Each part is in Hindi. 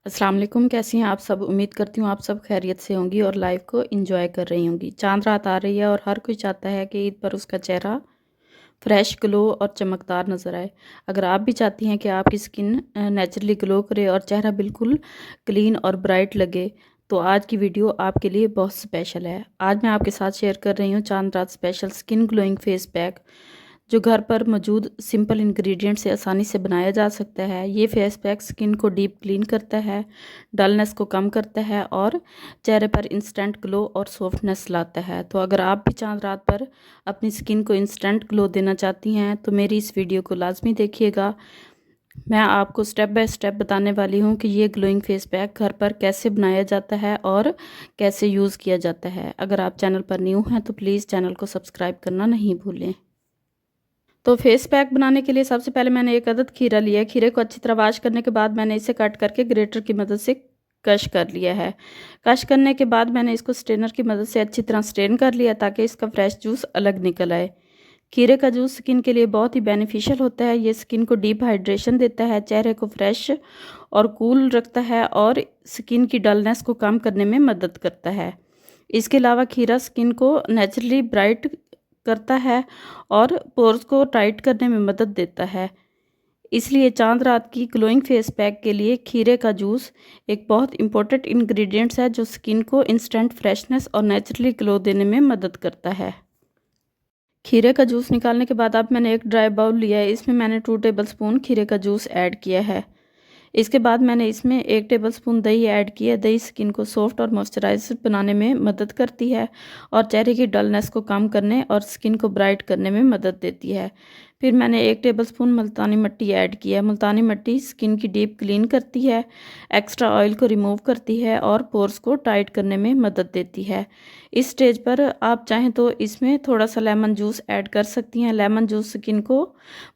अस्सलाम वालेकुम, कैसी हैं आप सब। उम्मीद करती हूँ आप सब खैरियत से होंगी और लाइफ को एंजॉय कर रही होंगी। चांद रात आ रही है और हर कोई चाहता है कि ईद पर उसका चेहरा फ्रेश ग्लो और चमकदार नज़र आए। अगर आप भी चाहती हैं कि आपकी स्किन नेचुरली ग्लो करे और चेहरा बिल्कुल क्लीन और ब्राइट लगे, तो आज की वीडियो आपके लिए बहुत स्पेशल है। आज मैं आपके साथ शेयर कर रही हूँ चांद रात special skin glowing face pack, जो घर पर मौजूद सिंपल इंग्रेडिएंट से आसानी से बनाया जा सकता है। ये फेस पैक स्किन को डीप क्लीन करता है, डलनेस को कम करता है और चेहरे पर इंस्टेंट ग्लो और सॉफ्टनेस लाता है। तो अगर आप भी चांद रात पर अपनी स्किन को इंस्टेंट ग्लो देना चाहती हैं तो मेरी इस वीडियो को लाजमी देखिएगा। मैं आपको स्टेप बाय स्टेप बताने वाली हूँ कि ये ग्लोइंग फेस पैक घर पर कैसे बनाया जाता है और कैसे यूज़ किया जाता है। अगर आप चैनल पर न्यू हैं तो प्लीज़ चैनल को सब्सक्राइब करना नहीं भूलें। तो फेस पैक बनाने के लिए सबसे पहले मैंने एक अदद खीरा लिया है। खीरे को अच्छी तरह वॉश करने के बाद मैंने इसे कट करके ग्रेटर की मदद से क्रश कर लिया है। क्रश करने के बाद मैंने इसको स्ट्रेनर की मदद से अच्छी तरह स्ट्रेन कर लिया ताकि इसका फ्रेश जूस अलग निकल आए। खीरे का जूस स्किन के लिए बहुत ही बेनिफिशियल होता है। ये स्किन को डीप हाइड्रेशन देता है, चेहरे को फ्रेश और कूल रखता है और स्किन की डलनेस को कम करने में मदद करता है। इसके अलावा खीरा स्किन को नेचुरली ब्राइट करता है और पोर्स को टाइट करने में मदद देता है। इसलिए चांद रात की ग्लोइंग फेस पैक के लिए खीरे का जूस एक बहुत इंपॉर्टेंट इंग्रेडिएंट्स है, जो स्किन को इंस्टेंट फ्रेशनेस और नेचुरली ग्लो देने में मदद करता है। खीरे का जूस निकालने के बाद अब मैंने एक ड्राई बाउल लिया है। इसमें मैंने 2 टेबलस्पून खीरे का जूस ऐड किया है। इसके बाद मैंने इसमें 1 टेबलस्पून दही ऐड किया है। दही स्किन को सॉफ्ट और मॉइस्चराइज बनाने में मदद करती है और चेहरे की डलनेस को कम करने और स्किन को ब्राइट करने में मदद देती है। फिर मैंने 1 टेबलस्पून मुल्तानी मिट्टी ऐड किया है। मुल्तानी मिट्टी स्किन की डीप क्लीन करती है, एक्स्ट्रा ऑयल को रिमूव करती है और पोर्स को टाइट करने में मदद देती है। इस स्टेज पर आप चाहें तो इसमें थोड़ा सा लेमन जूस ऐड कर सकती हैं। लेमन जूस स्किन को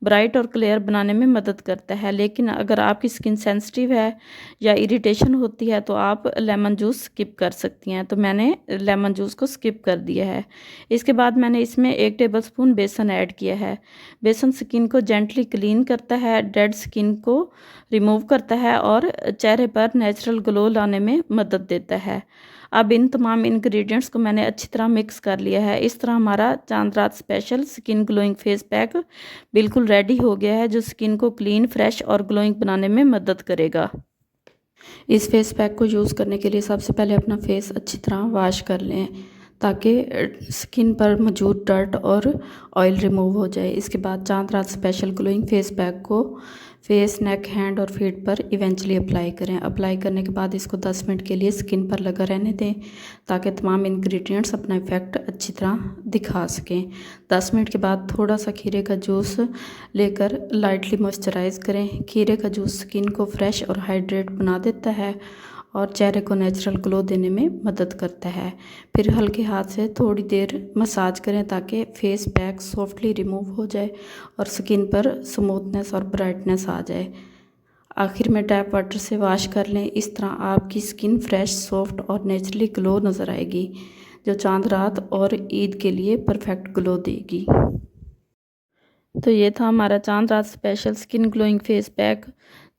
ब्राइट और क्लियर बनाने में मदद करता है, लेकिन अगर आपकी स्किन सेंसिटिव है या इरिटेशन होती है तो आप लेमन जूस स्किप कर सकती हैं। तो मैंने लेमन जूस को स्किप कर दिया है। इसके बाद मैंने इसमें 1 टेबलस्पून बेसन ऐड किया है। बेसन स्किन को जेंटली क्लीन करता है, डेड स्किन को रिमूव करता है और चेहरे पर नेचुरल ग्लो लाने में मदद देता है। अब इन तमाम इंग्रेडिएंट्स को मैंने अच्छी तरह मिक्स कर लिया है। इस तरह हमारा चांद रात special skin glowing face pack बिल्कुल रेडी हो गया है, जो स्किन को क्लीन, फ्रेश और ग्लोइंग बनाने में मदद करेगा। इस फेस पैक को यूज़ करने के लिए सबसे पहले अपना फेस अच्छी तरह वॉश कर लें ताकि स्किन पर मौजूद डर्ट और ऑयल रिमूव हो जाए। इसके बाद चांद रात स्पेशल ग्लोइंग फेस पैक को फेस, नेक, हैंड और फीट पर इवेंचुअली अप्लाई करें। अप्लाई करने के बाद इसको 10 मिनट के लिए स्किन पर लगा रहने दें ताकि तमाम इंग्रेडिएंट्स अपना इफ़ेक्ट अच्छी तरह दिखा सकें। 10 मिनट के बाद थोड़ा सा खीरे का जूस लेकर लाइटली मॉइस्चराइज करें। खीरे का जूस स्किन को फ्रेश और हाइड्रेट बना देता है और चेहरे को नेचुरल ग्लो देने में मदद करता है। फिर हल्के हाथ से थोड़ी देर मसाज करें ताकि फेस पैक सॉफ्टली रिमूव हो जाए और स्किन पर स्मूथनेस और ब्राइटनेस आ जाए। आखिर में टैप वाटर से वॉश कर लें। इस तरह आपकी स्किन फ्रेश, सॉफ्ट और नेचुरली ग्लो नज़र आएगी, जो चांद रात और ईद के लिए परफेक्ट ग्लो देगी। तो ये था हमारा चांद रात special skin glowing face pack,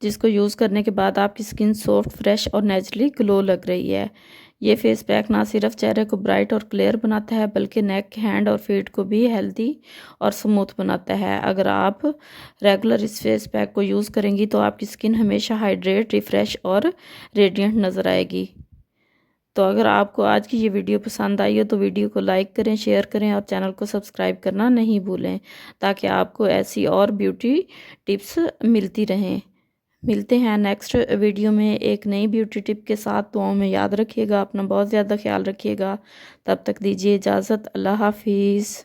जिसको यूज़ करने के बाद आपकी स्किन सॉफ्ट, फ्रेश और नेचुरली ग्लो लग रही है। ये फेस पैक ना सिर्फ चेहरे को ब्राइट और क्लियर बनाता है, बल्कि नेक, हैंड और फीट को भी हेल्दी और स्मूथ बनाता है। अगर आप रेगुलर इस फेस पैक को यूज़ करेंगी तो आपकी स्किन हमेशा हाइड्रेट, रिफ्रेश और रेडिएंट नज़र आएगी। तो अगर आपको आज की ये वीडियो पसंद आई हो तो वीडियो को लाइक करें, शेयर करें और चैनल को सब्सक्राइब करना नहीं भूलें, ताकि आपको ऐसी और ब्यूटी टिप्स मिलती रहें। मिलते हैं नेक्स्ट वीडियो में एक नई ब्यूटी टिप के साथ। दुआओं में याद रखिएगा, अपना बहुत ज़्यादा ख्याल रखिएगा। तब तक दीजिए इजाज़त। अल्लाह हाफिज़।